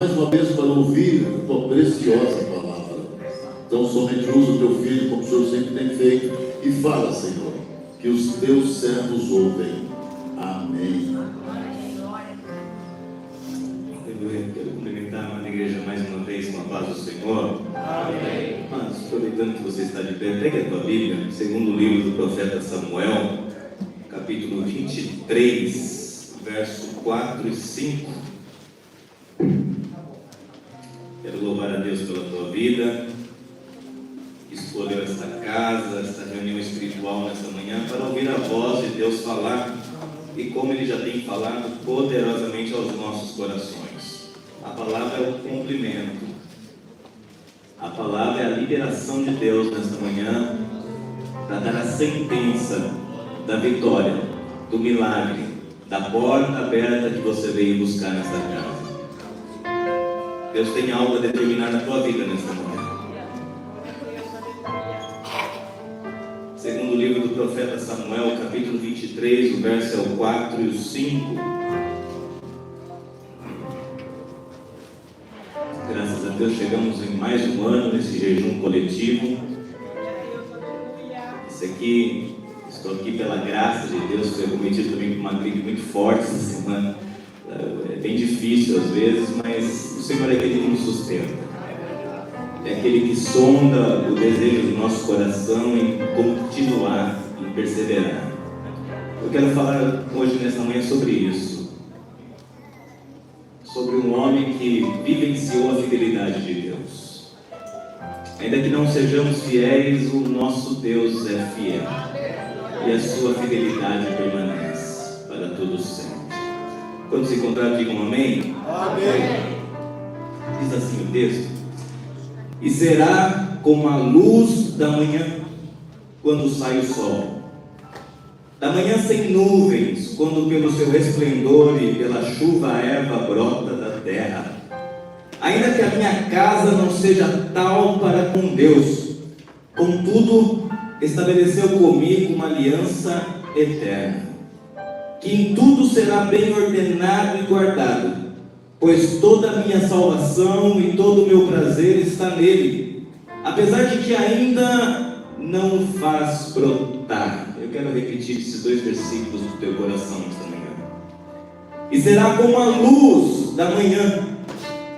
mais uma vez para ouvir a tua preciosa palavra. Então somente usa o teu filho como o Senhor sempre tem feito e fala, Senhor, que os teus servos ouvem. Amém. Aleluia. Quero cumprimentar a amada igreja mais uma vez com a paz do Senhor. Amém. Mas aproveitando que você está de pé, pegue a tua Bíblia, segundo o livro do profeta Samuel, capítulo 23, verso 4 e 5. Quero louvar a Deus pela tua vida, que escolheu esta casa, esta reunião espiritual nesta manhã, para ouvir a voz de Deus falar, e como Ele já tem falado poderosamente aos nossos corações. A palavra é o cumprimento, a palavra é a liberação de Deus nesta manhã, para dar a sentença da vitória, do milagre, da porta aberta que você veio buscar nesta casa. Deus tem algo a determinar na tua vida nesta manhã. Segundo o livro do profeta Samuel, capítulo 23, o verso é o 4 e o 5. Graças a Deus chegamos em mais um ano nesse jejum coletivo. Estou aqui pela graça de Deus, fui acometido também com uma gripe muito forte essa semana. É bem difícil às vezes, mas o Senhor é aquele que nos sustenta. É aquele que sonda o desejo do nosso coração em continuar, em perseverar. Eu quero falar hoje, nesta manhã, sobre isso. Sobre um homem que vivenciou a fidelidade de Deus. Ainda que não sejamos fiéis, o nosso Deus é fiel. E a sua fidelidade permanece para todos sempre. Quando se encontrar, digam amém. Amém. Diz assim o texto: e será como a luz da manhã, quando sai o sol, da manhã sem nuvens, quando pelo seu resplendor e pela chuva a erva brota da terra. Ainda que a minha casa não seja tal para com Deus, contudo estabeleceu comigo uma aliança eterna, que em tudo será bem ordenado e guardado, pois toda a minha salvação e todo o meu prazer está nele, apesar de que ainda não faz brotar. Eu quero repetir esses dois versículos do teu coração esta manhã. E será como a luz da manhã,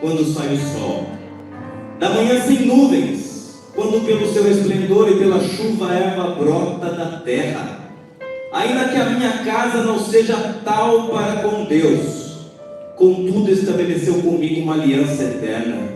quando sai o sol, da manhã sem nuvens, quando pelo seu esplendor e pela chuva a erva brota da terra. Ainda que a minha casa não seja tal para com Deus, contudo estabeleceu comigo uma aliança eterna,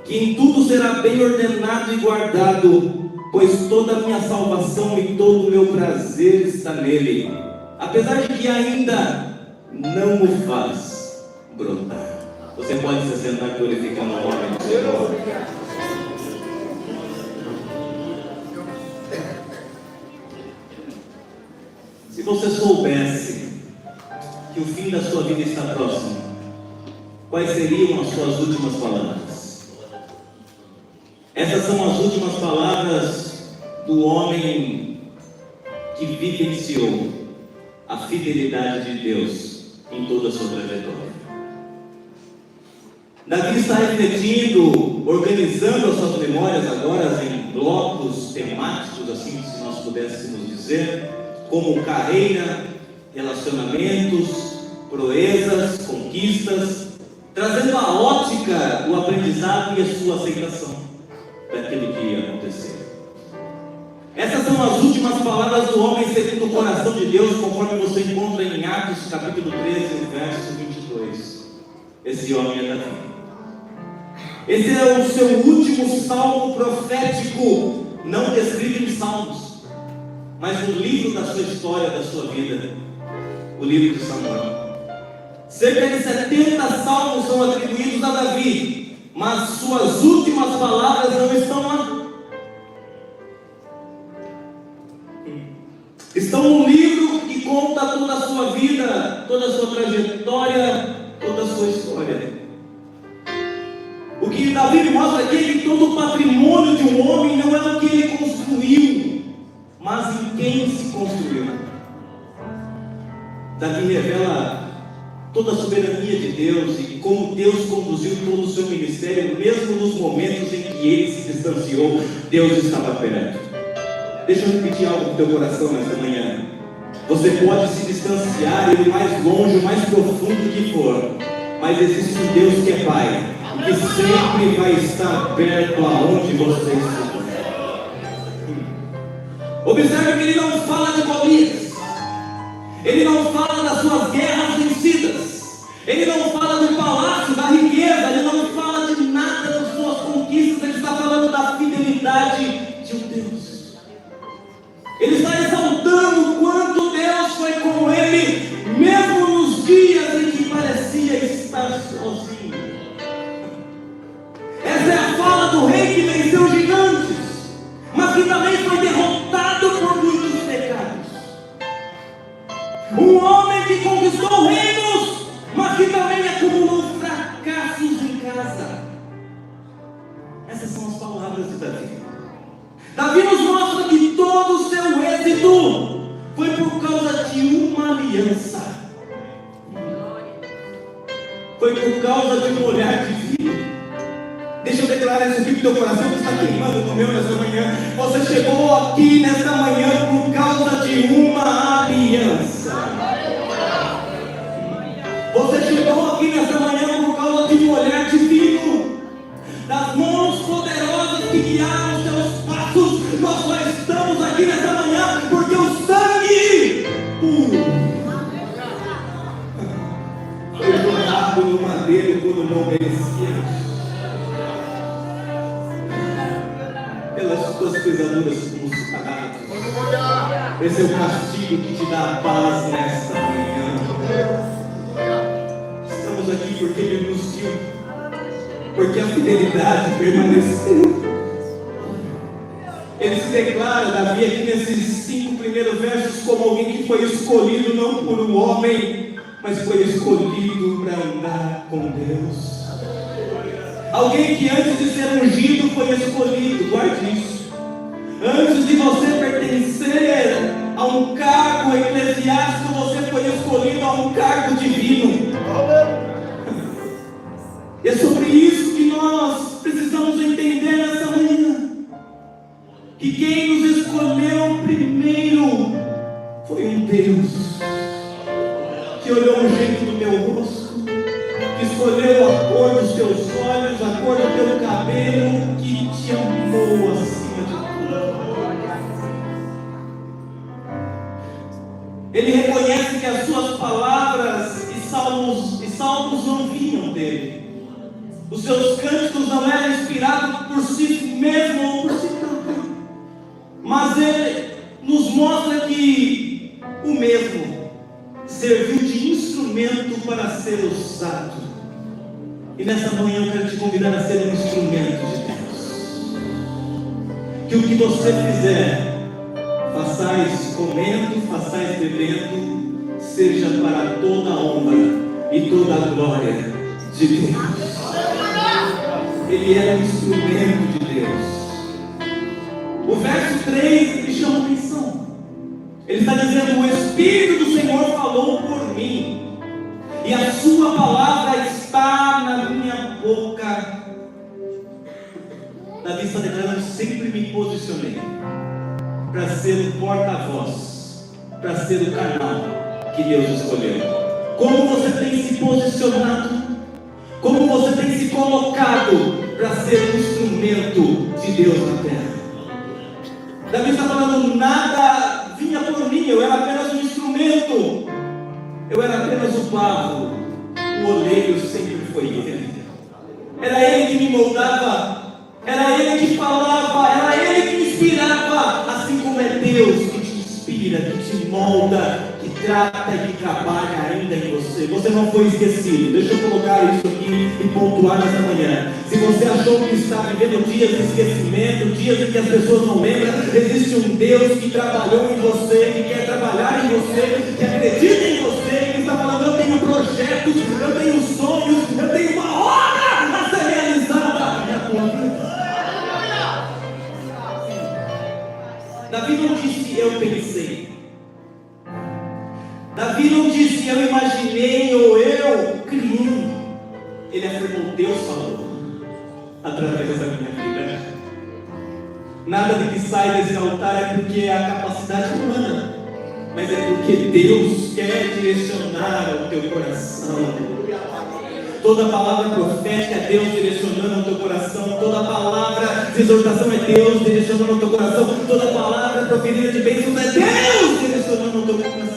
que em tudo será bem ordenado e guardado, pois toda a minha salvação e todo o meu prazer está nele, apesar de que ainda não o faz brotar. Você pode se sentar glorificando o nome do Senhor. Se você soubesse que o fim da sua vida está próximo, quais seriam as suas últimas palavras? Essas são as últimas palavras do homem que vivenciou a fidelidade de Deus em toda a sua trajetória. Davi está refletindo, organizando as suas memórias agora em blocos temáticos, assim se nós pudéssemos dizer, como carreira, relacionamentos, proezas, conquistas, trazendo a ótica, o aprendizado e a sua aceitação daquilo que ia acontecer. Essas são as últimas palavras do homem segundo o coração de Deus, conforme você encontra em Atos capítulo 13, verso 22. Esse homem é Davi. Esse é o seu último salmo profético, não descrito em Salmos, mas no livro da sua história, da sua vida, o livro de Samuel. Cerca de 70 salmos são atribuídos a Davi, mas suas últimas palavras não estão lá. Estão no livro que conta toda a sua vida, toda a sua trajetória, toda a sua história. O que Davi me mostra aqui é que todo o patrimônio de um homem não é o que ele construiu, mas em quem se construiu. Davi revela toda a soberania soberania de Deus e como Deus conduziu todo o seu ministério, mesmo nos momentos em que ele se distanciou, Deus estava perto. Deixa eu repetir algo no teu coração nesta manhã. Você pode se distanciar, ir o mais longe, o mais profundo que for, mas existe um Deus que é Pai, que sempre vai estar perto aonde você estiver. Observe que ele não fala de Golias, ele não fala das suas guerras vencidas, ele não fala do palácio, da riqueza, ele não fala de nada das suas conquistas, ele está falando da fidelidade de um Deus. Ele está exaltando o quanto Deus foi com ele, mesmo nos dias em que parecia estar sozinho. Essa é a fala do rei que venceu gigantes, mas que também foi derrotado por muitos pecados. Um homem que conquistou reinos, mas que também acumulou fracassos em casa. Essas são as palavras de Davi. Davi nos mostra que todo o seu êxito foi por causa de uma aliança. Foi por causa de um olhar divino. Deixa eu declarar isso aqui no teu coração que está queimando no meu nessa manhã. Você chegou aqui nesta manhã por causa de uma aliança. Você chegou aqui nesta manhã por causa de um olhar divino, das mãos poderosas que guiaram os seus passos. Nós só estamos aqui nesta manhã porque o sangue puro foi jogado no madeiro quando não merecíamos. Pelas tuas pisaduras como sarados. Esse é o castigo que te dá a paz nesta manhã. Estamos aqui porque Ele nos viu, porque a fidelidade permaneceu. Ele se declara, Davi, aqui nesses 5 primeiros versos, como alguém que foi escolhido não por um homem, mas foi escolhido para andar com Deus. Alguém que antes de ser ungido foi escolhido, guarde isso. Antes de você pertencer a um cargo eclesiástico, você foi escolhido a um cargo divino. E é sobre isso que nós precisamos entender nessa manhã. Que quem nos escolheu primeiro foi um Deus que olhou o jeito do teu rosto, que escolheu a cor dos teus olhos, a cor do teu cabelo, que te amou acima de tudo. Ele reconhece que as suas palavras e salmos não vinham dele. Os seus cânticos não eram inspirados por si mesmo ou por si próprio, mas ele nos mostra que o mesmo serviu de instrumento para ser usado. E nessa manhã eu quero te convidar a ser um instrumento de Deus. Que o que você fizer, façais comendo, façais bebendo, seja para toda a honra e toda a glória de Deus. Ele é um instrumento de Deus. O verso 3 me chama a atenção. Ele está dizendo: o Espírito do Senhor falou por mim, e a sua palavra está na minha boca. Davi está declarando: sempre me posicionei para ser o porta-voz, para ser o canal que Deus escolheu. Como você tem se posicionado? Como você tem se colocado para ser um instrumento de Deus na terra? Davi está falando: nada vinha por mim, eu era apenas um instrumento, eu era apenas o barro, o oleiro sempre foi ele. Era ele que me moldava, era ele que falava, era ele que me inspirava, assim como é Deus que te inspira, que te molda, que trata e que trabalha ainda em você. Você não foi esquecido. Deixa eu colocar isso aqui e pontuar nessa manhã. Se você achou que está vivendo dias de esquecimento, dias em que as pessoas não lembram, existe um Deus que trabalhou em você, que quer trabalhar em você, que acredita em você, que está falando: eu tenho projetos, eu tenho sonhos, eu tenho uma obra a ser realizada na tua vida. Davi não disse: eu pensei. Davi não disse: eu imaginei ou eu criei. através da minha vida. Nada do que sai desse altar é porque é a capacidade humana, mas é porque Deus quer direcionar o teu coração. Toda palavra profética é Deus direcionando o teu coração. Toda palavra de exortação é Deus direcionando o teu coração. Toda palavra proferida de bênçãos é Deus direcionando o teu coração.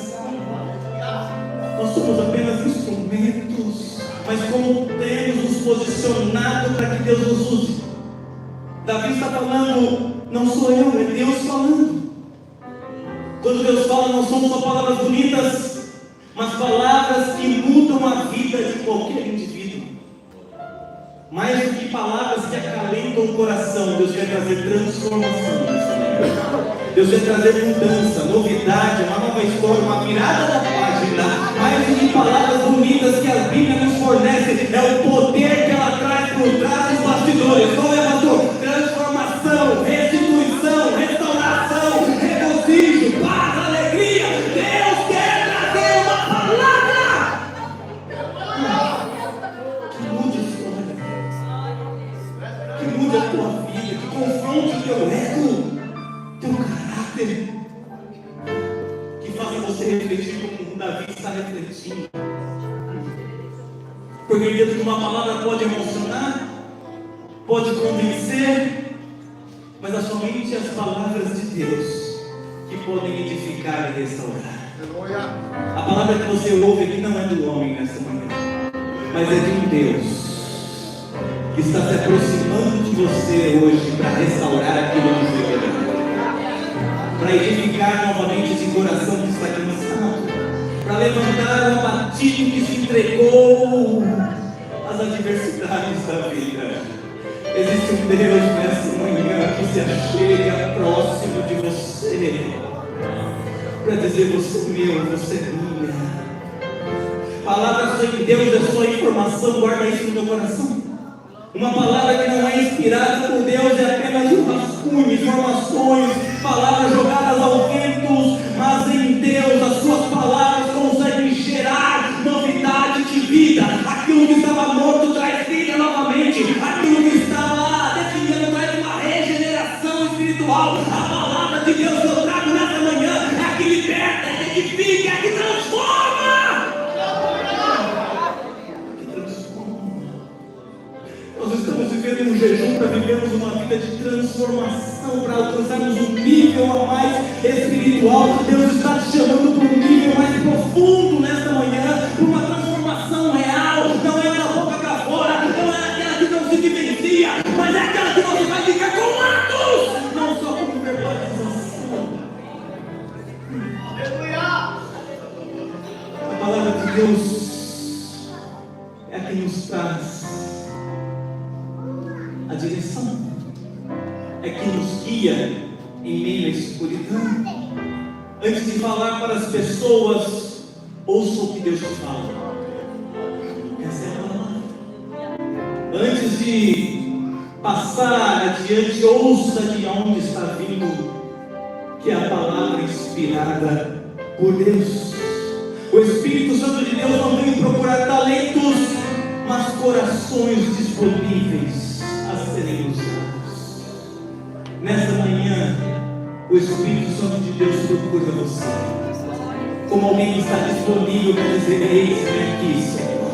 Nós somos apenas instrumentos, mas como temos nos posicionado para que Deus nos use? Davi está falando, não sou eu, é Deus falando. Quando Deus fala, não são só palavras bonitas, mas palavras que mudam a vida de qualquer indivíduo. Mais do que palavras que acalentam o coração, Deus quer trazer transformação nessa manhã. Deus quer trazer mudança, novidade, uma nova história, uma virada da página. Mais do que palavras bonitas que a Bíblia nos fornece, é o poder que ela traz por trás dos bastidores. Qual é, pastor? Transformação, restituição, restauração, regozijo, paz, alegria. Deus quer trazer uma palavra que mude a história, que mude a tua vida, que confronte o teu ego, teu caráter, que faça você refletir como Davi está refletindo. Porque dentro de uma palavra pode emocionar, pode convencer, mas é somente as palavras de Deus que podem edificar e restaurar. A palavra que você ouve aqui não é do homem nessa manhã, mas é de um Deus que está se aproximando de você hoje para restaurar aquilo que foi quebrado, para edificar novamente esse coração que está cansado, para levantar o abatido que se entregou às adversidades da vida. Existe um Deus nessa manhã que se achega próximo de você para dizer: você é meu, você é minha. Palavra sobre Deus é só informação, guarda isso no teu coração. Uma palavra que não é inspirada por Deus é apenas um rascunho, informações, palavras jogadas ao vento, mas em Deus as suas palavras conseguem gerar novidade de vida. Aquilo que estava morto traz vida novamente, aquilo que estava definindo traz uma regeneração espiritual. A palavra de Deus que eu trago nessa manhã é a que liberta, é a que edifica, é a que transforma. Nós estamos vivendo um jejum para vivermos uma vida de transformação, para alcançarmos um nível a mais espiritual. Deus está te chamando para um nível mais profundo nesta manhã, para uma transformação real. Não é da boca para fora, não é aquela que não se vivencia, mas é aquela que você vai ficar com atos, não só com verbalização. A palavra de Deus é a que nos traz a direção, é que nos guia em meio à escuridão. Antes de falar para as pessoas, ouça o que Deus te fala. Essa é a palavra. Antes de passar adiante, ouça de onde está vindo, que é a palavra inspirada por Deus. O Espírito Santo de Deus não veio procurar talentos, mas corações disponíveis a serem usados. Nesta manhã, o Espírito Santo de Deus procura você, como alguém que está disponível para dizer: eis-me aqui, Senhor.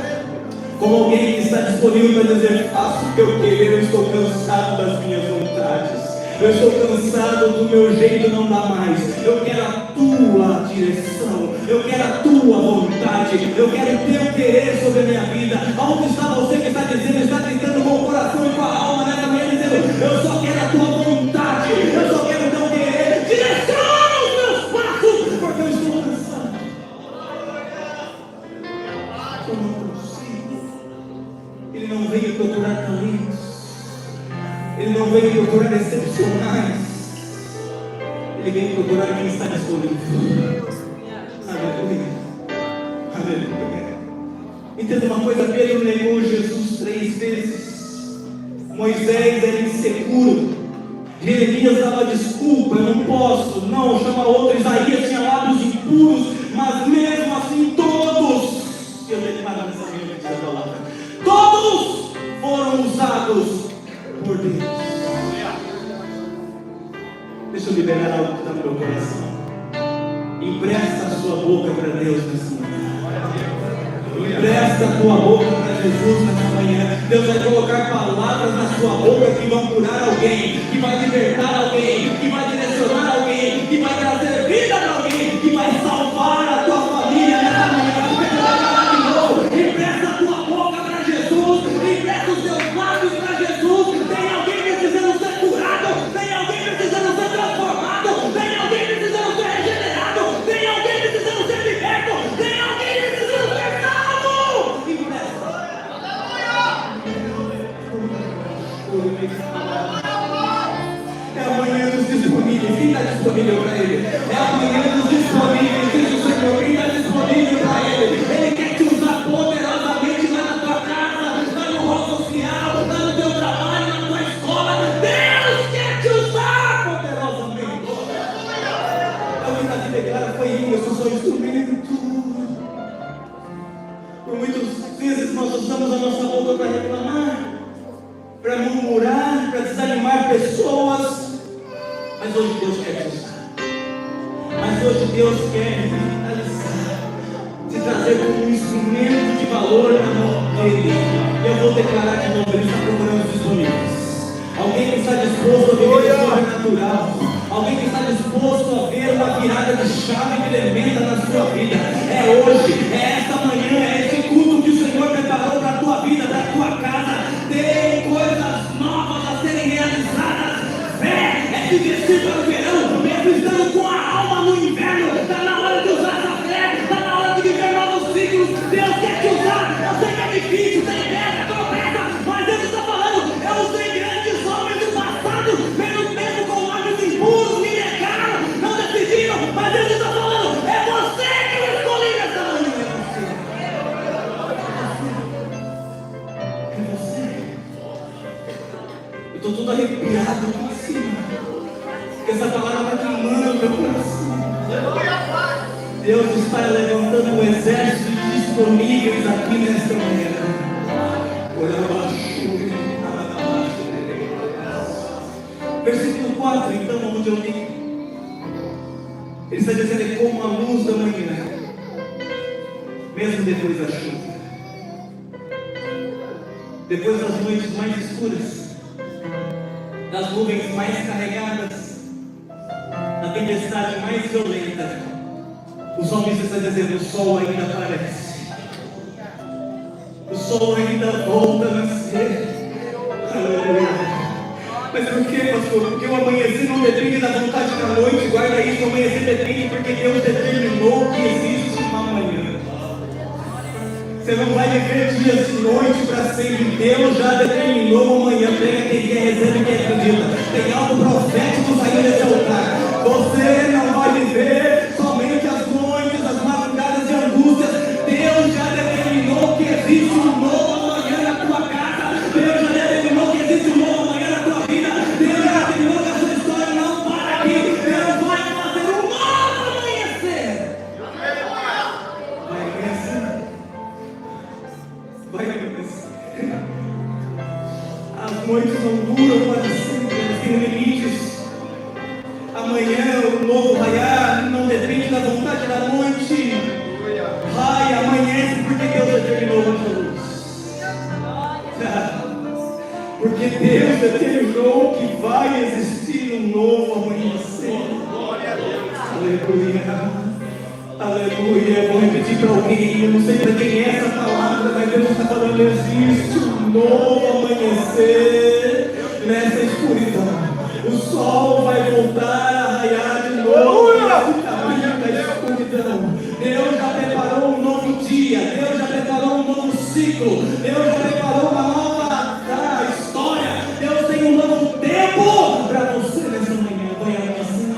Como alguém que está disponível para dizer: faça o que eu querer, eu estou cansado das minhas vontades. Eu estou cansado do meu jeito, não dá mais. Eu quero a tua direção, eu quero a tua vontade, eu quero o teu querer sobre a minha vida. Aonde está você que está dizendo, está gritando com o coração e com a alma nessa manhã, dizendo: eu só quero a tua vontade, eu só quero o teu querer. Direciona os meus passos, porque eu estou cansado. Eu não consigo. Ele não veio procurar talentos, ele não veio procurar excepcionais, ele veio procurar quem está disponível. Aleluia, aleluia. Entenda uma coisa: Pedro negou Jesus 3 vezes. Moisés era inseguro, Jeremias dava desculpa: eu não posso, não, chama outro. Isaías tinha lábios impuros, mas mesmo assim todos, eu declaro nessa manhã a palavra, todos foram usados por Deus. Deixa eu liberar algo que está no meu coração. Empresta a sua boca para Deus nessa manhã. Empresta a tua boca para Jesus nessa manhã. Deus vai colocar palavras na sua boca que vão curar alguém, que vai libertar alguém, que vai direcionar alguém, que vai trazer vida para alguém, que vai salvar a tua família nessa manhã. Empresta a tua boca para Jesus, empresta os teus lábios para Jesus. Tem alguém precisando ser curado, tem alguém precisando ser transformado, tem alguém precisando ser regenerado, tem alguém precisando ser liberto, tem alguém precisando ser salvo. Empresta. É a manhã dos disponíveis. Quem está disponível para Ele? É a manhã dos disponíveis. Diz o Senhor. Quem está disponível para Ele? Ele quer te usar poderosamente lá na tua casa, lá no rol social, lá no teu trabalho, na tua escola. Deus quer te usar poderosamente. Alguém está te declarando, foi eu, eu sou só instrumento. Por muitas vezes nós usamos a nossa boca para reclamar, para murmurar, para desanimar pessoas. Mas hoje Deus quer te usar. Mas hoje Deus quer revitalizar, te trazer como um instrumento de valor na mão dele. Eu vou declarar de novo, ele está procurando os disponíveis. Alguém que está disposto a ver o sobrenatural. Alguém que está disposto a ver uma virada de chave que elementa na sua vida. É hoje, é esta manhã, é este culto que o Senhor preparou para a tua vida, para a tua casa. Tem coisas novas a serem realizadas. Fé é se vestir para o verão, mesmo estando com a alma no inverno. Está na hora de usar essa fé, está na hora de viver novos ciclos. Deus quer te usar. Eu sei que é difícil, tem pedra, tropeça, mas Deus está falando. Eu usei grandes homens do passado, mesmo com lábios impuros, me negaram, não decidiram, mas Deus está falando. É você que eu escolhi nessa manhã. É você. Eu estou todo arrepiado aqui em cima. Essa palavra está queimando no meu coração. Deus está levantando um exército de disponíveis aqui nesta manhã. Versículo 4, então, onde eu li, ele está dizendo: é como a luz da manhã, mesmo depois da chuva, depois das noites mais escuras, das nuvens mais carregadas, da tempestade mais violenta. O salmista está dizendo: o sol ainda aparece, o sol ainda volta a nascer. Aleluia. Mas por que, pastor? Porque o amanhecer não depende da vontade da noite. Guarda isso, o amanhecer depende porque Deus determinou que existe uma manhã. Você não vai viver dias e noite para sempre. Deus já determinou amanhã. Pega quem quer, recebe quem acredita. Tem algo profético saindo desse altar. Você não vai viver somente as noites, as madrugadas de angústias. Deus já determinou que existe um novo amanhã na tua casa. Deus já determinou que existe um novo amanhã na tua vida. Deus já determinou que a sua história não para aqui. Deus vai fazer um novo amanhecer. Vai amanhecer. Vai amanhecer. As noites não duram para sempre, elas têm limites. Amanhã o novo raiar não depende da vontade da noite. Raia, amanhece porque Deus determinou a luz. Porque Deus determinou que vai existir um novo amanhecer. Aleluia. Aleluia. Vou repetir para alguém. Eu não sei para quem é essa palavra, mas Deus está falando: existe um novo amanhecer nessa escuridão. O sol vai voltar a raiar de novo nesse caminho da escuridão. Deus já preparou um novo dia. Deus já preparou um novo ciclo. Deus já preparou uma nova história. Deus tem um novo tempo para você nessa manhã. Vai amanhecer.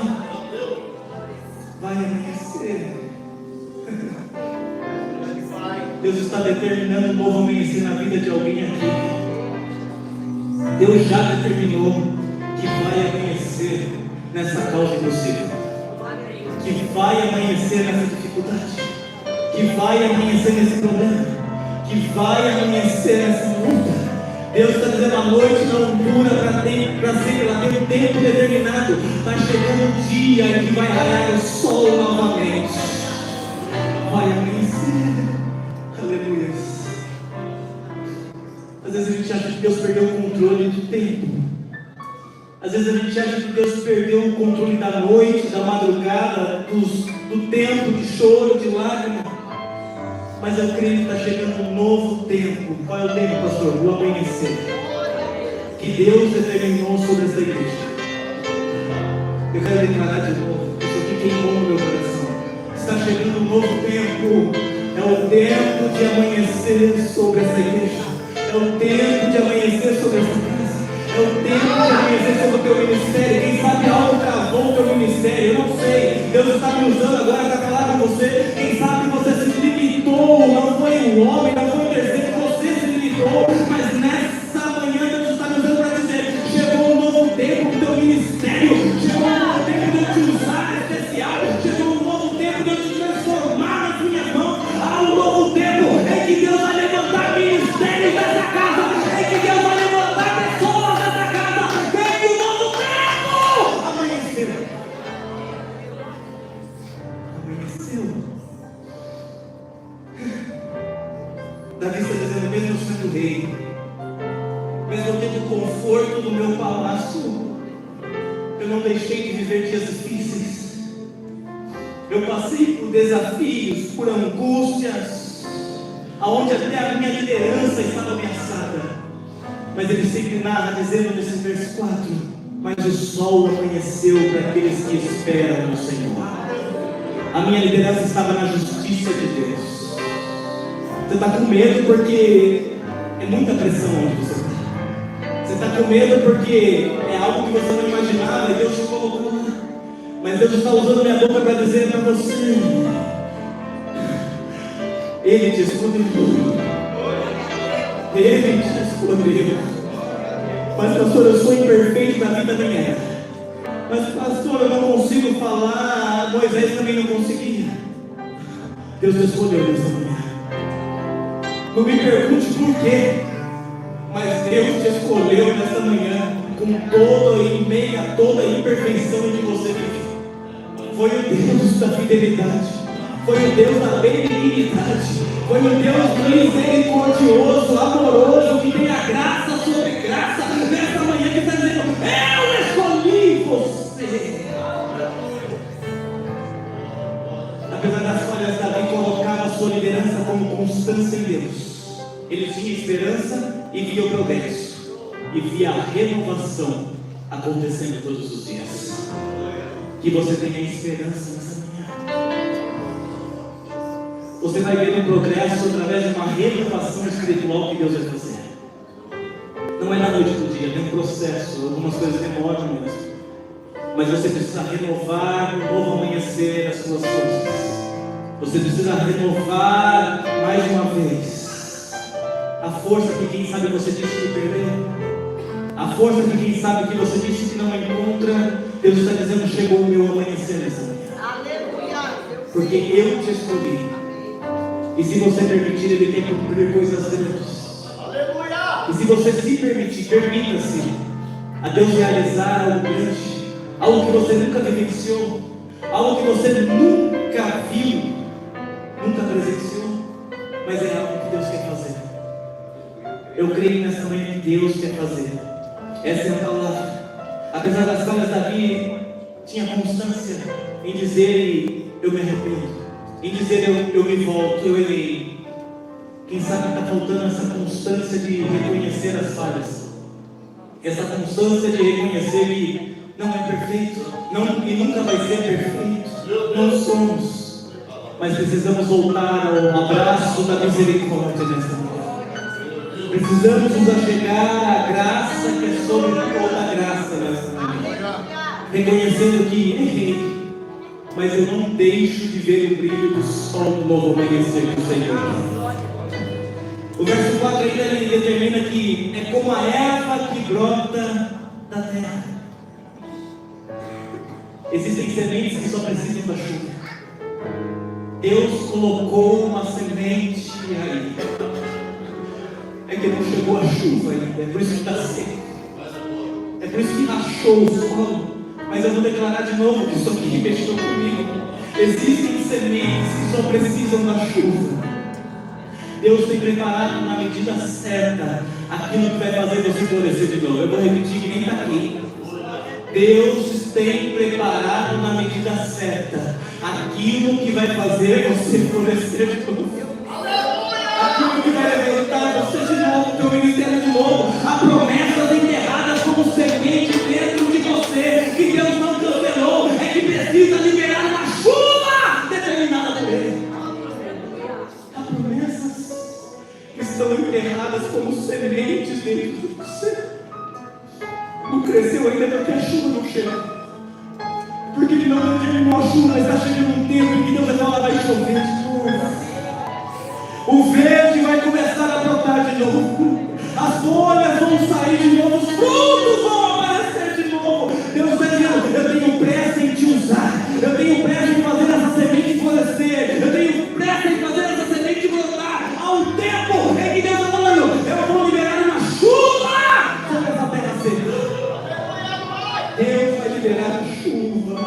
Vai amanhecer. Deus está determinando um novo amanhecer na vida de alguém aqui. Deus já determinou que vai amanhecer nessa causa impossível, que vai amanhecer nessa dificuldade, que vai amanhecer nesse problema, que vai amanhecer nessa luta, Deus está dizendo: a noite não dura para sempre, ela tem um tempo determinado. Está chegando um dia em que vai raiar o sol novamente. Vai amanhecer. Aleluia. Às vezes a gente acha que Deus perdeu o controle do tempo. Às vezes a gente acha que Deus perdeu o controle da noite, da madrugada, do tempo de choro, de lágrima. Mas eu creio que está chegando um novo tempo. Qual é o tempo, pastor? O amanhecer. Que Deus determinou sobre essa igreja. Eu quero declarar de novo, isso aqui queimou no meu coração. Está chegando um novo tempo. É o tempo de amanhecer sobre essa igreja. É o tempo de amanhecer sobre essa casa. É o tempo de amanhecer sobre o teu ministério. Quem sabe algo travou o teu ministério? Eu não sei. Deus está me usando agora para falar com você. Quem sabe você se limitou. Não foi o homem, não foi o terceiro. Você se limitou. Mas nessa manhã Deus está me usando para dizer: chegou um novo tempo do teu ministério. Chegou um novo tempo de eu te usar especial. Chegou um novo tempo de eu te transformar nas minhas mãos. Há um novo tempo em que Deus vai levantar ministérios dessa casa. Em que Deus vai levantar pessoas dessa casa. Vem um novo tempo. Amanheceu. Davi está dizendo: mesmo sendo rei, mesmo tendo o conforto do meu palácio, eu não deixei de viver dias difíceis. Eu passei por desafios, por angústias, aonde até a minha liderança estava ameaçada. Mas ele sempre narra dizendo nesse verso 4: mas o sol amanheceu para aqueles que esperam no Senhor. A minha liderança estava na justiça de Deus. Você está com medo porque é muita pressão onde você está. Você está com medo porque é algo que você não imaginava e Deus te colocou lá. Mas Deus está usando minha boca para dizer para você: Ele te escolheu. Ele te escolheu. Mas pastor, eu sou imperfeito na vida minha. Mas pastor, eu não consigo falar. Moisés também não conseguia. Deus te escolheu nessa manhã. Não me pergunte por quê, mas Deus te escolheu nesta manhã, com toda e meia, toda a imperfeição em que você vive. Foi o Deus da fidelidade, foi o Deus da benignidade, foi o Deus misericordioso, amoroso, que tem a graça sobre graça, nesta manhã que está dizendo: eu escolhi você. Apesar das falhas, Davi colocava a sua liderança como constância em Deus. Ele tinha esperança e via o progresso, e via a renovação acontecendo todos os dias. Que você tenha esperança nessa manhã. Você vai ver um progresso através de uma renovação espiritual que Deus vai fazer. Não é da noite para o dia, tem um processo, algumas coisas demoram mesmo. Mas você precisa renovar um novo amanhecer as suas forças. Você precisa renovar mais uma vez a força que quem sabe você disse que perdeu. A força que quem sabe que você disse que não encontra. Deus está dizendo: chegou o meu amanhecer nessa manhã. Aleluia. Porque eu te escolhi. E se você permitir, Ele tem que cumprir coisas grandes. Aleluia. E se você se permitir, permita-se a Deus realizar algo grande. Algo que você nunca vivenciou, algo que você nunca viu, nunca presenciou, mas é algo que Deus quer fazer. Eu creio nessa manhã que Deus quer fazer. Essa é a palavra. Apesar das falhas, Davi tinha constância em dizer: eu me arrependo, em dizer: eu me volto, eu errei. Quem sabe está faltando essa constância de reconhecer as falhas, essa constância de reconhecer que não é perfeito, e nunca vai ser perfeito. Não somos, mas precisamos voltar ao abraço da misericórdia nesta manhã. Precisamos nos achegar à graça que é sobre toda a graça nesta manhã, reconhecendo que errei, mas eu não deixo de ver o brilho do sol do novo amanhecer do Senhor. O verso 4 ainda ele determina que é como a erva que brota da terra. Existem sementes que só precisam da chuva. Deus colocou uma semente aí. É porque não chegou a chuva ainda, é por isso que está seco, é por isso que rachou o solo. Mas eu vou declarar de novo que isso aqui mexeu comigo. Existem sementes que só precisam da chuva. Deus tem preparado na medida certa aquilo que vai fazer você florescer de novo. Eu vou repetir que nem está aqui. Deus tem preparado na medida certa aquilo que vai fazer você florescer de novo. Aquilo que vai levantar você de novo, o teu ministério de novo. Há promessas enterradas como semente dentro de você, que Deus não cancelou, é que precisa liberar uma chuva determinada por Ele. Há promessas que estão enterradas como sementes dentro de você. Não cresceu ainda porque a chuva não chega. Porque Ele não terminou a chuva, mas está chegando um tempo em que Deus vai falar, vai chover de novo. O verde vai começar a brotar de novo. As folhas vão sair de novo. Os frutos vão aparecer de novo. Deus está dizendo, eu tenho pressa em te usar. Eu tenho pressa em fazer essa semente florescer. Eu tenho pressa em fazer essa semente brotar. Há um tempo em que Deus está falando, eu vou liberar uma chuva sobre essa terra seca. Deus vai liberar a chuva.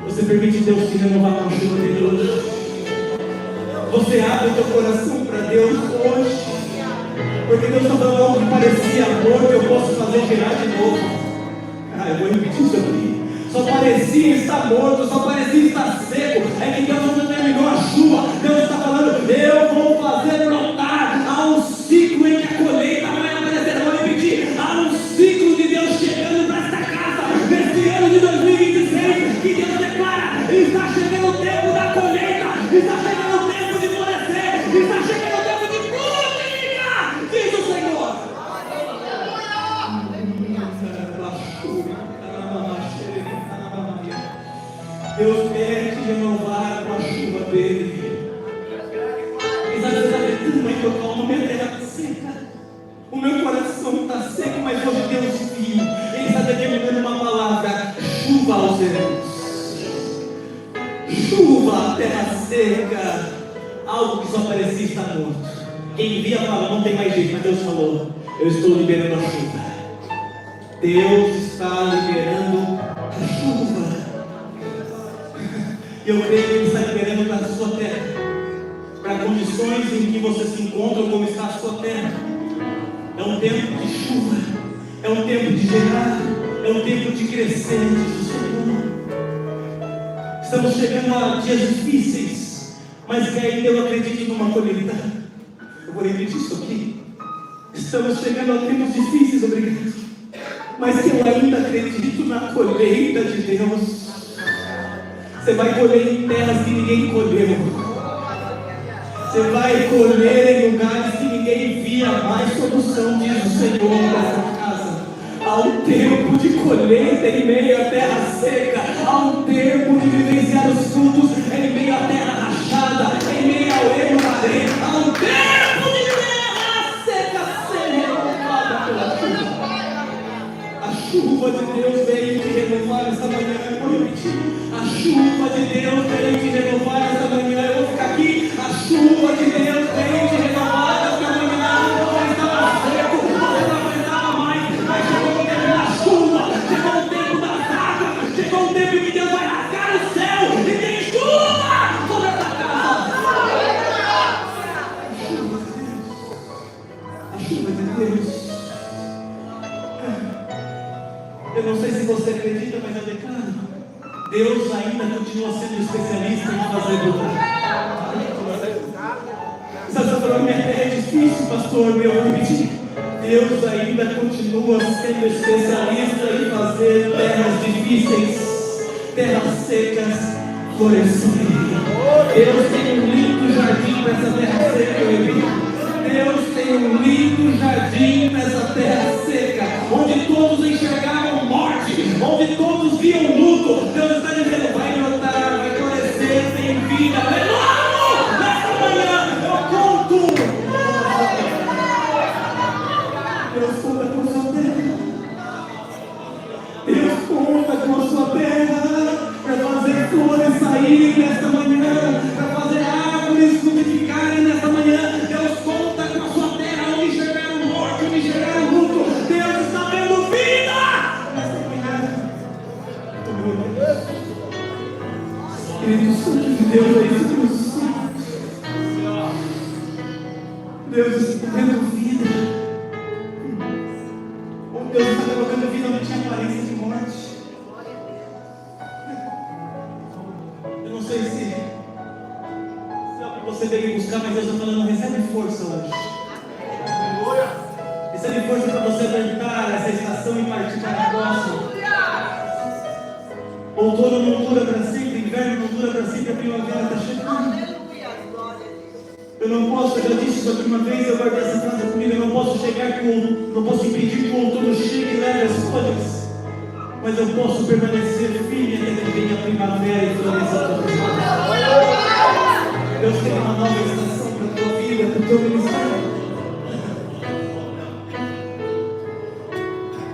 Você permite Deus te renovar com a chuva de Deus? Você abre o teu coração para Deus hoje, porque Deus está falando algo que parecia morto, eu posso fazer gerar de novo. Eu vou repetir isso aqui. Só parecia estar morto, só parecia estar seco. É que Deus não terminou a chuva. Deus está falando, eu vou fazer brotar. Há um ciclo em que a colheita vai aparecer. Eu vou repetir, há um ciclo de Deus chegando para esta casa nesse ano de 2026, que Deus declara, está chegando o tempo da colheita, está chegando o tempo de florescer, está chegando o tempo de frutificar, diz o Senhor. Deus quer te renovar com a chuva dele. Ele está tentando encontrar uma terra seca. O meu coração está seco, mas hoje Deus viu. Ele está determinando uma palavra: chuva aos céus, chuva à terra seca. Algo que só parecia estar morto. Quem via fala, não tem mais jeito, mas Deus falou, eu estou liberando a chuva. Deus está liberando a chuva. E eu creio que Ele está liberando para a sua terra, para condições em que você se encontra, como está a sua terra. É um tempo de chuva, é um tempo de gerar, é um tempo de crescer, diz o Senhor. Estamos chegando a dias difíceis, mas que ainda eu acredito numa colheita. Eu vou repetir isso aqui. Estamos chegando a tempos difíceis, obrigado, mas que eu ainda acredito na colheita de Deus. Você vai colher em terras que ninguém colheu. Você vai colher em lugares que ninguém via mais solução, diz o Senhor dessa casa. Há um tempo de colheita em meio à terra seca. Há um tempo de vivenciar os frutos em meio à terra rachada, em meio ao erro da areia. Há um tempo de terra seca ser renovada pela chuva. A chuva de Deus veio te renovar esta manhã. Eu vou repetir. A chuva de Deus veio te renovar esta manhã. Eu vou ficar aqui. A chuva de Deus veio te renovar esta manhã. Você estava seco, você não aguentava mais, mas chegou o tempo da chuva, chegou o tempo das águas, chegou o tempo em que Deus vai rasgar o céu e tem chuva sobre essa casa. A chuva de Deus. Eu não sei se você acredita, mas eu declaro. Deus ainda continua sendo especialista em fazer brotar. Você está falando, é difícil, pastor, eu vou repetir. Deus ainda continua sendo especialista em fazer terras difíceis, terras secas, florescerem. Deus tem um lindo jardim para essa terra seca, eu repito. Deus tem um lindo jardim nessa terra seca, onde todos enxergavam morte, onde todos viam luto. Deus está dizendo, vai brotar, vai florescer, tem vida. Renovo! Nessa manhã eu conto. Deus conta com a sua terra. Deus conta com a sua terra para fazer flores saírem nesta manhã, para fazer árvores frutificarem nesta manhã. Deus Deus é isso que nos sonhos. Deus está dando vida. Onde Deus está colocando vida onde tinha aparência de morte. Eu não sei se é o que você veio buscar, mas Deus está falando, recebe força hoje. Recebe força para você aguentar essa estação e partir para a próxima. Outono não dura para sempre, inverno não dura para sempre, a primavera está chegando. Eu não posso, eu já disse isso aqui uma vez, eu guardei essa frase comigo, eu não posso não posso impedir que o outono chegue e leve as folhas, mas eu posso permanecer firme até que venha a primavera e floresça a tua vida. Deus tem uma nova estação para a tua vida, para o teu ministério.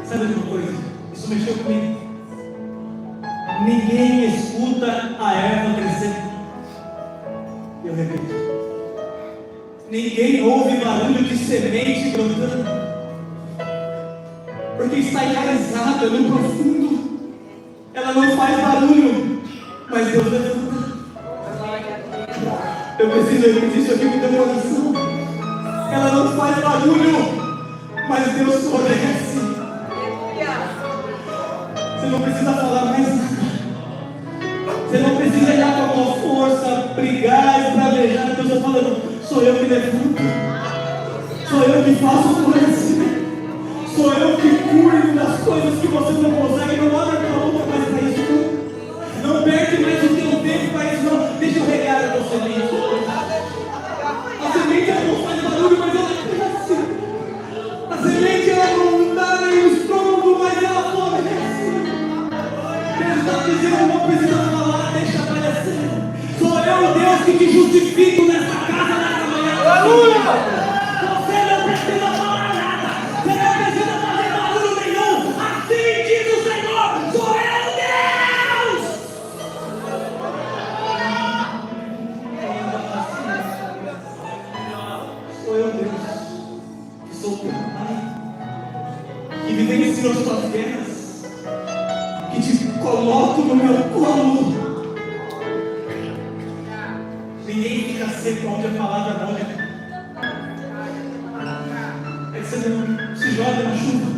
Sabe de uma coisa? Isso mexeu comigo. Ninguém escuta a erva crescendo. Eu repito. Ninguém ouve barulho de semente brotando. Porque está enraizada no profundo. Ela não faz barulho, mas Deus levanta. Eu preciso repetir isso aqui com o teu coração. Ela não faz barulho, mas Deus floresce. Você não precisa falar mais nada. Você não precisa olhar com a tua força, brigar, esbravejar. Deus está falando, sou eu que levanto. Sou eu que faço florescer. Sou eu que cuido das coisas que você não consegue. Não abre a boca mais para isso. Não perde mais o teu tempo para isso. Não. Deixa eu regar a tua semente. A semente ela não faz barulho, mas ela cresce. A semente ela não dá nem o estômago, mas ela floresce. Deus está dizendo, não precisa falar, deixa aparecer. Sou eu, Deus, que te justifico nessa casa, nessa manhã. Aleluia! Você não precisa falar nada. Você não precisa fazer barulho nenhum. Assim diz o Senhor, sou eu, Deus! Sou eu, Deus, que sou teu Pai, que vivencio as tuas guerras, que te coloco no meu colo. Ninguém fica seco onde a palavra molha. É que você não se joga na chuva.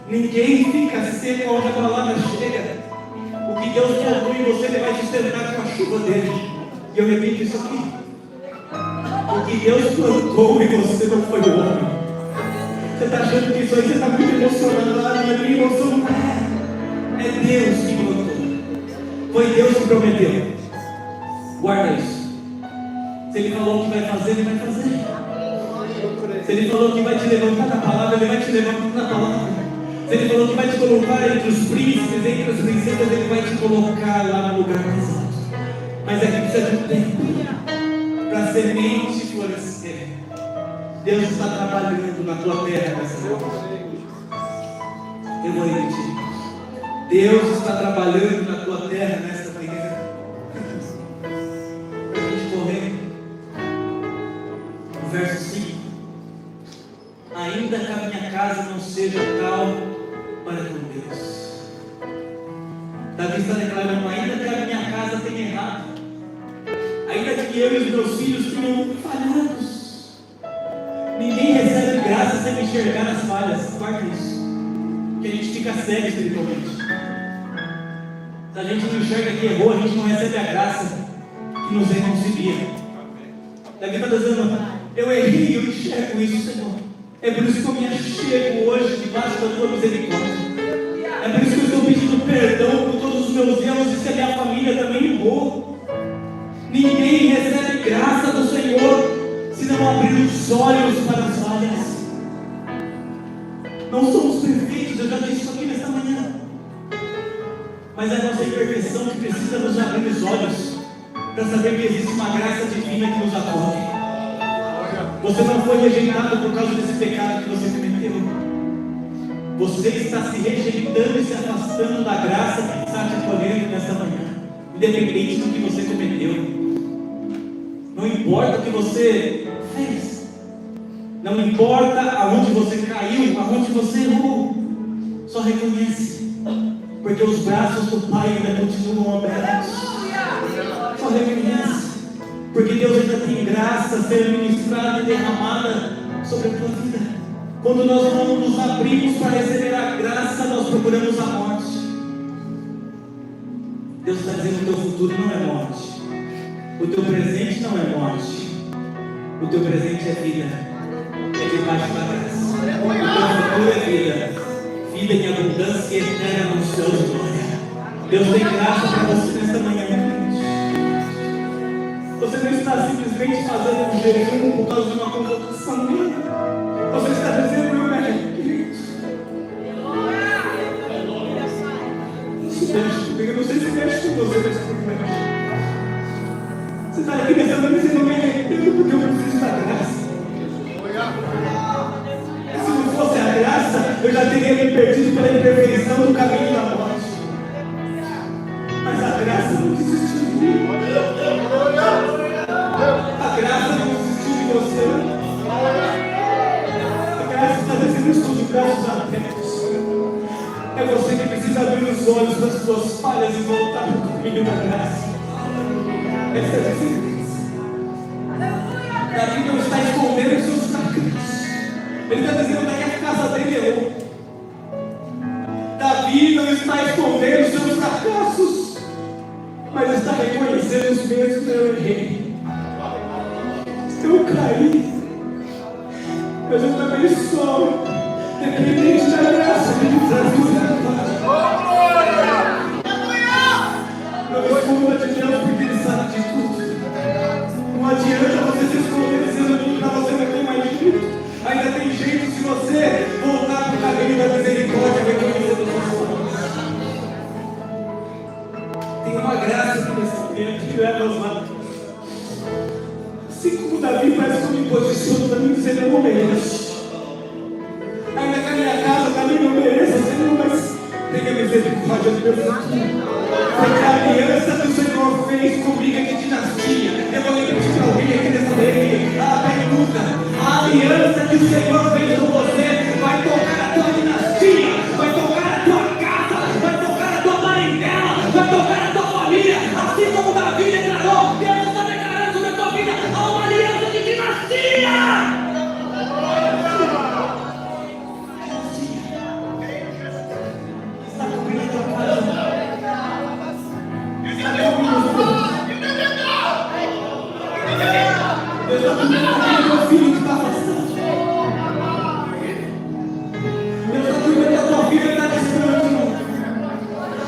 Ninguém fica seco onde a palavra chega. O que Deus plantou em você, Ele vai te sustentar com a chuva dele. E eu repito isso aqui. O que Deus plantou em você não foi o homem. Você está achando que isso aí, você está muito emocionado. A minha emoção não é. É Deus que plantou. Foi Deus que prometeu. Guarda isso. Se Ele falou que vai fazer, Ele vai fazer. Se Ele falou que vai te levantar na palavra, Ele vai te levantar na palavra. Se Ele falou que vai te colocar entre os príncipes, entre as princesas, Ele vai te colocar lá no lugar mais alto. Mas é que precisa de um tempo para a semente florescer. Deus está trabalhando na tua terra nessa noite. Eu vou repetir. Deus está trabalhando na tua terra nesta manhã. Para a gente correr. O verso 5. Ainda que a minha casa não seja tal para com Deus. Davi está declarando, ainda que a minha casa tenha errado, ainda que eu e os meus filhos tenham falhados, ninguém recebe graça sem enxergar as falhas. Guarda isso, que a gente fica cego espiritualmente. Se a gente não enxerga que errou, a gente não recebe a graça que nos reconcilia. Davi está dizendo, eu errei, eu enxergo isso, Senhor. É por isso que eu me achego hoje debaixo da tua misericórdia. É por isso que eu estou pedindo perdão por todos os meus erros e se a minha família também errou. Ninguém recebe graça do Senhor se não abrir os olhos para as falhas. Não somos perfeitos, eu já disse isso aqui nesta manhã. Mas é a nossa imperfeição que precisa nos abrir os olhos para saber que existe uma graça divina que nos acolhe. Você não foi rejeitado por causa desse pecado que você cometeu. Você está se rejeitando e se afastando da graça que está te acolhendo nesta manhã, independente do que você cometeu. Não importa o que você fez, não importa aonde você caiu, aonde você errou, só reconhece, porque porque os braços do Pai ainda continuam abertos. Só reconhece, porque Deus ainda tem graça a ser ministrada e derramada sobre a tua vida. Quando nós não nos abrimos para receber a graça, nós procuramos a morte. Deus está dizendo que o teu futuro não é morte, o teu presente não é morte, o teu presente é vida, é debaixo da graça. O teu futuro é vida, vida em abundância e eterna no céu de glória. Deus tem graça para você nesta manhã. Você não está simplesmente fazendo um jejum por causa de uma convocação minha. Você está dizendo: eu me arrependo. Isso mexe comigo. Eu não sei se mexe com você nesse momento. Você está aqui nessa manhã dizendo: eu me arrependo porque eu preciso da graça. E se não fosse a graça, eu já teria me perdido pela imperfeição do caminho da morte. Mas a graça não desistiu de mim. A graça não desistiu de você. A graça está dizendo: estou de braços abertos. É você que precisa abrir os olhos das suas falhas e voltar para o caminho da graça. Essa é a diferença. Davi não está escondendo os seus fracassos. Ele está dizendo: daqui a casa dele é eu. Davi não está escondendo os seus fracassos, mas está reconhecendo os meus que eu errei. Eu caí, mas eu também sou dependente da graça que me traz misericórdia. Não esconda de Deus, porque Ele sabe de tudo. Não adianta você se esconder dizendo tudo para você não ter mais jeito. Ainda tem jeito se você voltar para o caminho da misericórdia, reconhecendo os seus sonhos. Tem uma graça aqui nesse momento que leva aos lados. Assim como Davi parece que eu me posiciono também, dizendo: eu não mereço. Ainda que a minha casa também não mereça, Senhor, mas tenha misericórdia do meu futuro. Porque a aliança que o Senhor fez comigo é de dinastia. Eu vou repetir para alguém aqui nessa noite a pergunta: a aliança que o Senhor fez com você vai tocar a tua dinastia, vai tocar a tua casa, vai tocar a tua parentela, vai tocar a tua família. Assim como Davi declarou, Deus está declarando sobre a tua vida há uma aliança de dinastia. Deus está cuidando do meu filho que está afastado. Deus está cuidando da tua vida que está distante.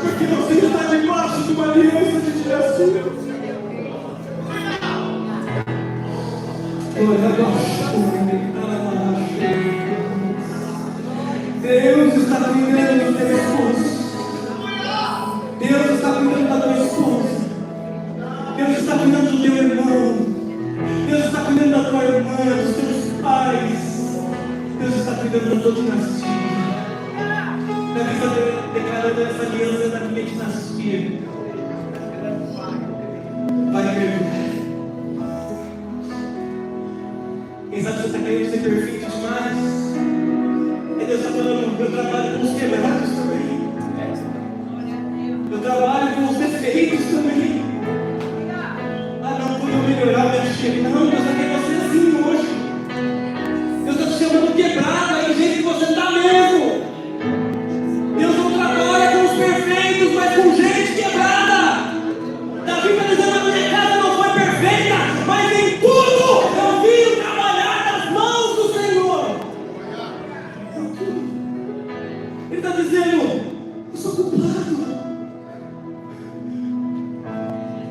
Porque você está debaixo de uma aliança de direção. Deus está cuidando do teu esposo. Deus está cuidando da tua esposa. Deus está cuidando do teu irmão. Deus está cuidando da tua irmã, dos teus pais. Deus está cuidando da tua dinastia. Davi está declarando essa aliança da minha dinastia. Vai mergulhar. Quem sabe você está querendo ser perfeito demais? E Deus está falando: eu trabalho com os quebrados também. Eu trabalho com os defeitos também. Melhorar o meu cheiro. Não, Deus quer você assim hoje. Deus está te chamando quebrado aí, do jeito que você está mesmo. Deus não trabalha com os perfeitos, mas com gente quebrada. Davi está dizendo: a minha casa não foi perfeita, mas em tudo eu vim trabalhar nas mãos do Senhor. Ele está dizendo: eu sou culpado.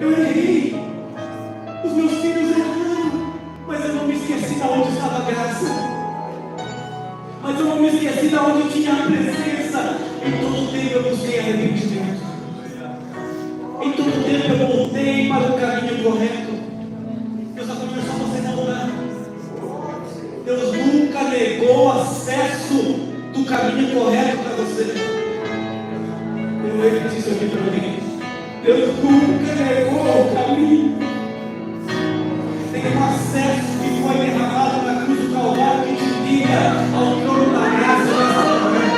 Eu errei. Os meus filhos erraram, mas eu não me esqueci de onde estava a graça. Mas eu não me esqueci de onde eu tinha a presença. Em todo tempo eu busquei arrependimento. Em todo tempo eu voltei para o caminho correto. Deus está começando a você voltar. Deus nunca negou acesso do caminho correto para você. Eu vou repetir isso aqui para alguém. Deus nunca negou o caminho. Tem um acesso que foi derramado na cruz do Calvário que te liga ao trono da graça dessa manhã.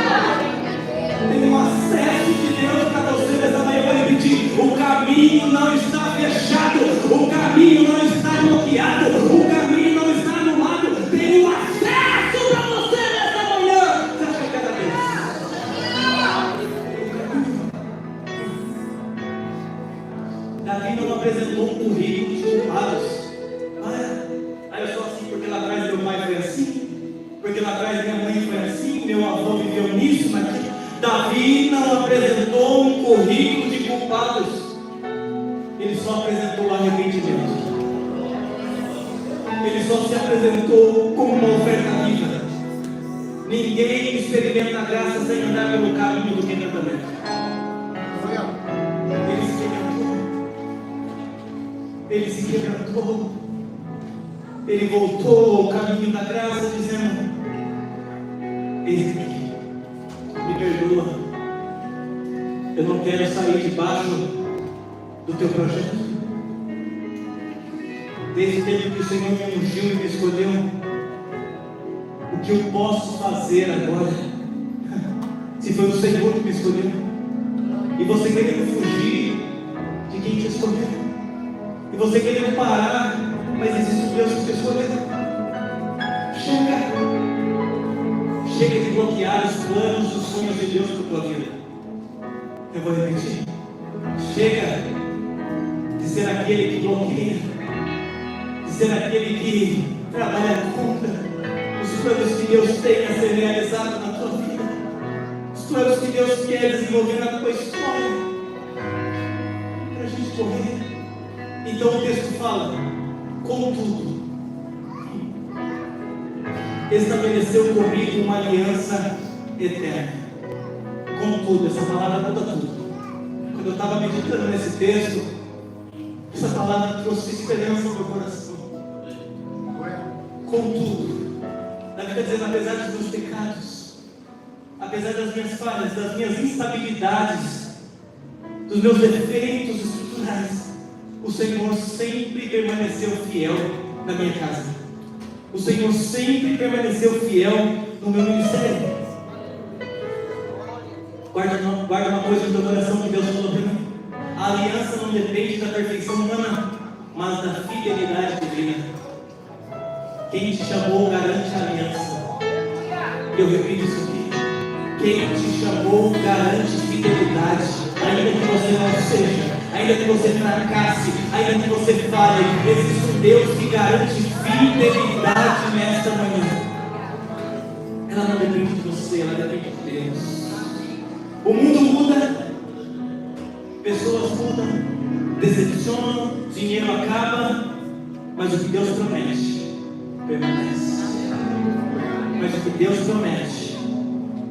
Tem um acesso de Deus para caminho não está fechado, o caminho não está bloqueado, o caminho não está anulado. Tem um acesso para você nessa manhã. Você acha que cada vez? Davi não apresentou um currículo de culpados. Eu sou assim porque lá atrás meu pai foi assim, porque lá atrás minha mãe foi assim, meu avô viveu nisso, naquilo. Davi não apresentou um currículo de culpados, ele só apresentou o arrependimento. Ele só se apresentou como uma oferta viva. Ninguém experimenta a graça sem andar pelo caminho do quebrantamento. Ele se quebrantou, ele voltou ao caminho da graça, dizendo: Eis-me, me perdoa, eu não quero sair debaixo do teu projeto. Desde o tempo que o Senhor me ungiu e me escolheu, o que eu posso fazer agora? Se foi o Senhor que me escolheu, e você querendo fugir de quem te escolheu, e você querendo parar, mas existe um Deus que te escolheu. Chega de bloquear os planos, os sonhos de Deus para a tua vida. Eu vou repetir. Chega de ser aquele que bloqueia, de ser aquele que trabalha contra os planos que Deus tem a ser realizado na tua vida, os planos que Deus quer desenvolver na tua história, para a gente correr. Então o texto fala: contudo, estabeleceu comigo uma aliança eterna. Contudo, essa palavra muda tudo. Quando eu estava meditando nesse texto, essa palavra trouxe esperança ao meu coração. Contudo, Davi está dizendo: apesar dos meus pecados, apesar das minhas falhas, das minhas instabilidades, dos meus defeitos estruturais, o Senhor sempre permaneceu fiel na minha casa. O Senhor sempre permaneceu fiel no meu ministério. Guarda uma coisa no teu coração que Deus falou para mim: a aliança não depende da perfeição humana, mas da fidelidade divina. Quem te chamou garante a aliança. Eu repito isso aqui: quem te chamou garante fidelidade. Ainda que você não seja, ainda que você fracasse, ainda que você falhe, existe um Deus que garante fidelidade nesta manhã. Ela não depende de você, ela depende de Deus. O mundo muda, pessoas mudam, decepcionam, dinheiro acaba, mas o que Deus promete permanece. Mas o que Deus promete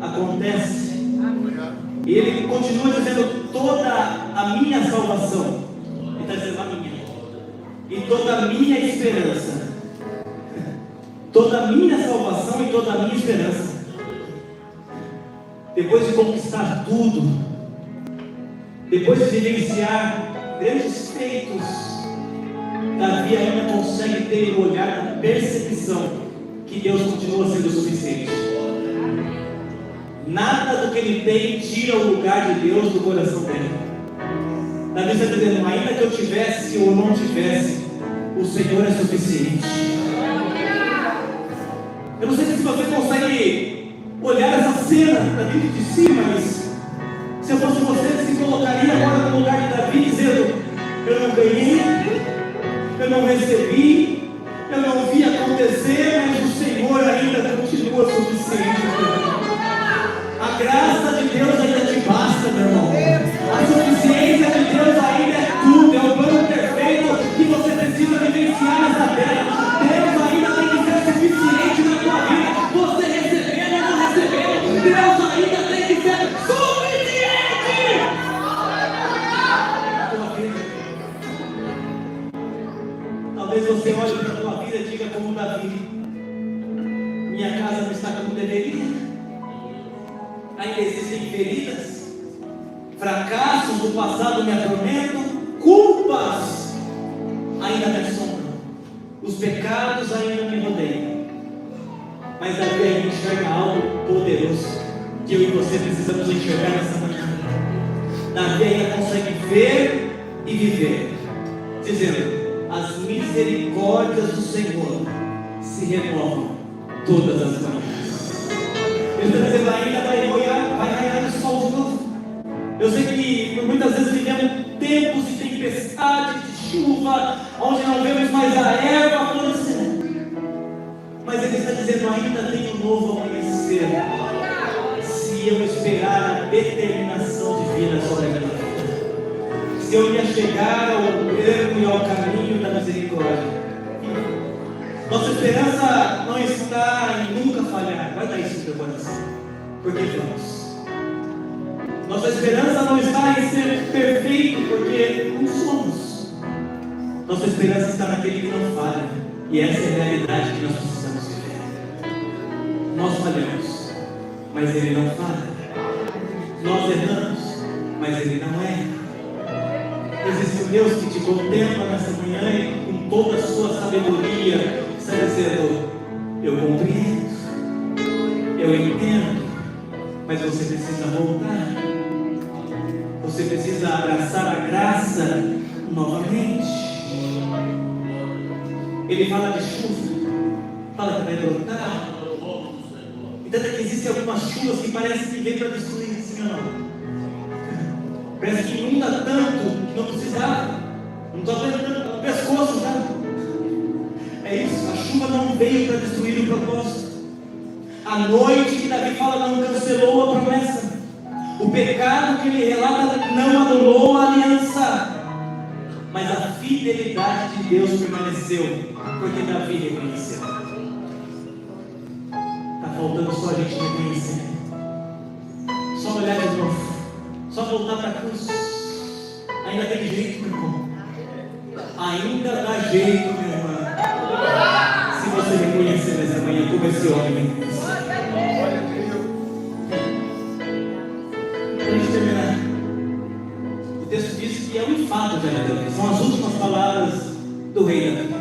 acontece. E Ele continua dizendo: toda a minha salvação, Ele está dizendo a minha, e toda a minha esperança, toda a minha salvação e toda a minha esperança. Depois de conquistar tudo, depois de vivenciar grandes feitos, Davi ainda consegue ter o olhar da percepção que Deus continua sendo suficiente. Nada do que ele tem tira o lugar de Deus do coração dele. Davi está dizendo: ainda que eu tivesse ou não tivesse, o Senhor é suficiente. Eu não sei se você consegue olhar essa cena da vida de cima, mas se eu fosse você, se colocaria agora no lugar de Davi, dizendo: eu não ganhei, eu não recebi, eu não vi acontecer, mas o Senhor ainda continua suficiente para mim. A graça de Deus ainda te basta, meu irmão. A suficiência de Deus ainda é tudo. É o plano perfeito que você precisa vivenciar nessa terra. Deus ainda tem que ser suficiente na tua vida. Você recebendo ou não recebendo, Deus ainda tem que ser suficiente na tua vida. Talvez você olhe para a tua vida e diga como Davi: minha casa não está como deveria. Ainda existem feridas, fracassos do passado me atormentam, culpas ainda me assombram, os pecados ainda me rodeiam. Mas Davi ainda enxerga algo poderoso que eu e você precisamos enxergar nessa manhã. Davi ainda consegue ver e viver, dizendo: as misericórdias do Senhor se renovam todas as manhãs. Ele está dizendo: ainda vai raiar o sol de novo. Eu sei que por muitas vezes vivemos tempos de tempestade, de chuva, onde não vemos mais a erva florescer. Mas Ele está dizendo: ainda tem um novo amanhecer, se eu esperar a determinação divina sobre a minha vida, se eu me achegar ao ermo e ao caminho da misericórdia. Nossa esperança não está em nunca falhar. Vai dar isso no teu coração, porque vamos. Nossa esperança não está em ser perfeito, porque não somos. Nossa esperança está naquele que não falha, e essa é a realidade que nós precisamos viver. Nós falhamos, mas Ele não falha. Nós erramos, mas Ele não erra. Existe um Deus que te contempla nessa manhã e com toda a sua sabedoria está dizendo: eu compreendo, eu entendo, mas você precisa voltar. Você precisa abraçar a graça novamente. Ele fala de chuva, fala que vai brotar. E tanto que existem algumas chuvas que parecem que vêm para destruir, sim ou não? Parece que inunda tanto que não precisava. Não estou vendo no pescoço, tá? É isso, a chuva não veio para destruir o propósito. A noite que Davi fala não cancelou a promessa. O pecado que ele relata não anulou a aliança, mas a fidelidade de Deus permaneceu, porque Davi reconheceu. Está faltando só a gente reconhecer, só olhar de novo, só voltar para a cruz. Ainda tem jeito, meu irmão. Ainda dá jeito, minha irmã, se você reconhecer nessa manhã como esse homem reconheceu. Para a gente terminar, o texto diz que é um enfado de Davi. São as últimas palavras do rei Davi.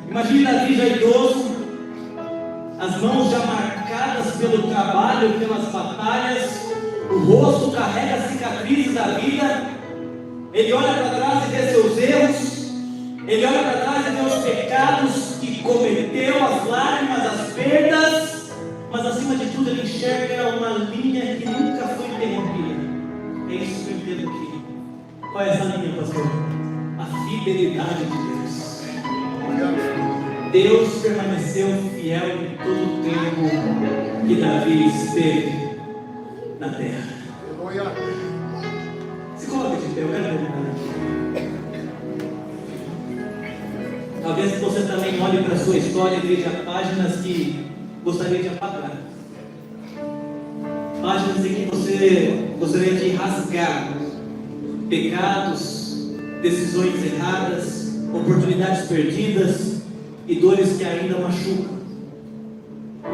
Imagine Davi já idoso, as mãos já marcadas pelo trabalho, pelas batalhas, o rosto carrega as cicatrizes da vida. Ele olha para trás e vê seus erros, ele olha para trás e vê os pecados que cometeu, as lágrimas, as perdas. Mas acima de tudo ele enxerga uma linha que nunca foi interrompida. É isso que eu entendo aqui. Qual é essa linha, pastor? A fidelidade de Deus. Deus permaneceu fiel em todo o tempo que Davi esteve na terra. Se coloca de pé, eu quero terminar aqui. Talvez você também olhe para a sua história e veja páginas que gostaria de apagar, páginas em que você gostaria de rasgar pecados, decisões erradas, oportunidades perdidas e dores que ainda machucam.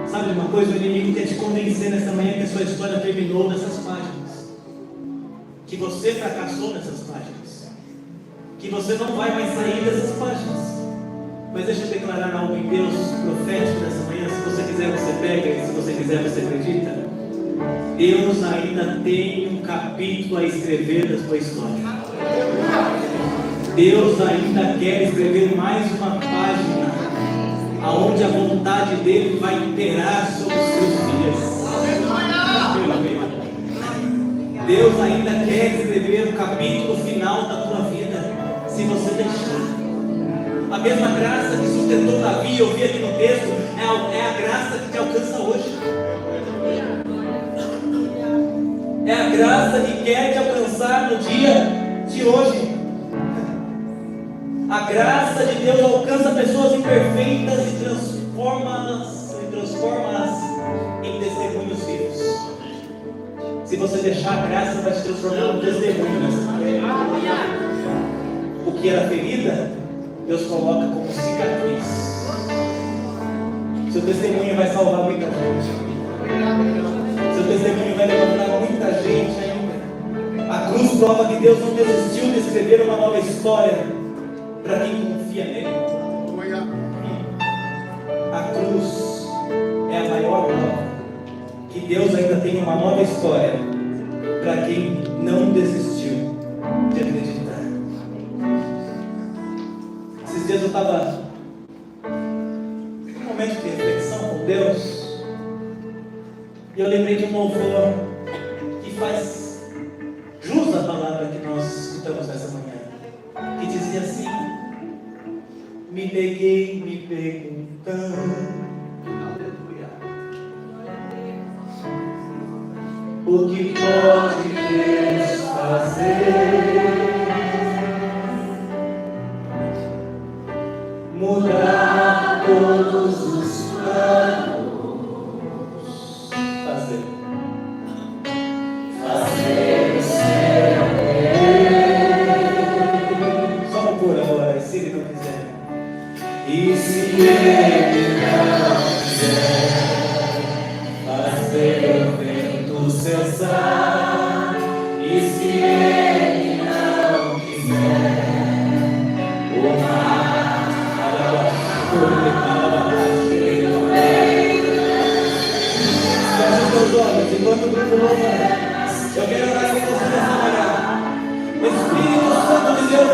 Sabe uma coisa? O inimigo quer te convencer nessa manhã que a sua história terminou nessas páginas, que você fracassou nessas páginas, que você não vai mais sair dessas páginas. Mas deixa eu declarar algo em Deus profético nessa manhã. Se você quiser, você pega, e se você quiser, você acredita. Deus ainda tem um capítulo a escrever da sua história. Deus ainda quer escrever mais uma página, aonde a vontade dele vai imperar sobre os seus dias. Deus ainda quer escrever o capítulo final da tua vida, se você deixar. A mesma graça que sustentou Davi, eu vi aqui no texto, é a graça que te alcança hoje. É a graça que quer te alcançar no dia de hoje. A graça de Deus alcança pessoas imperfeitas e transforma-as em testemunhos vivos. Se você deixar, a graça vai te transformar em testemunho nessa manhã. O que era ferida, Deus coloca como cicatriz. Seu testemunho vai salvar muita gente. Seu testemunho vai levantar muita gente ainda. A cruz prova que Deus não desistiu de escrever uma nova história para quem confia nele. A cruz é a maior prova que Deus ainda tem uma nova história para quem não desistiu de acreditar. estava num momento de reflexão com Deus, e eu lembrei de um louvor que faz jus à palavra que nós escutamos nessa manhã, que dizia assim: me peguei me perguntando o que pode Deus fazer, mudar todos os planos, fazer o céu querer. Só um por agora, se Ele não quiser. E se Ele não quiser fazer o vento cessar, e se Ele não quiser o mar feche os teus olhos enquanto o grupo louva. Eu quero orar com você nessa manhã. Espírito Santo de Deus,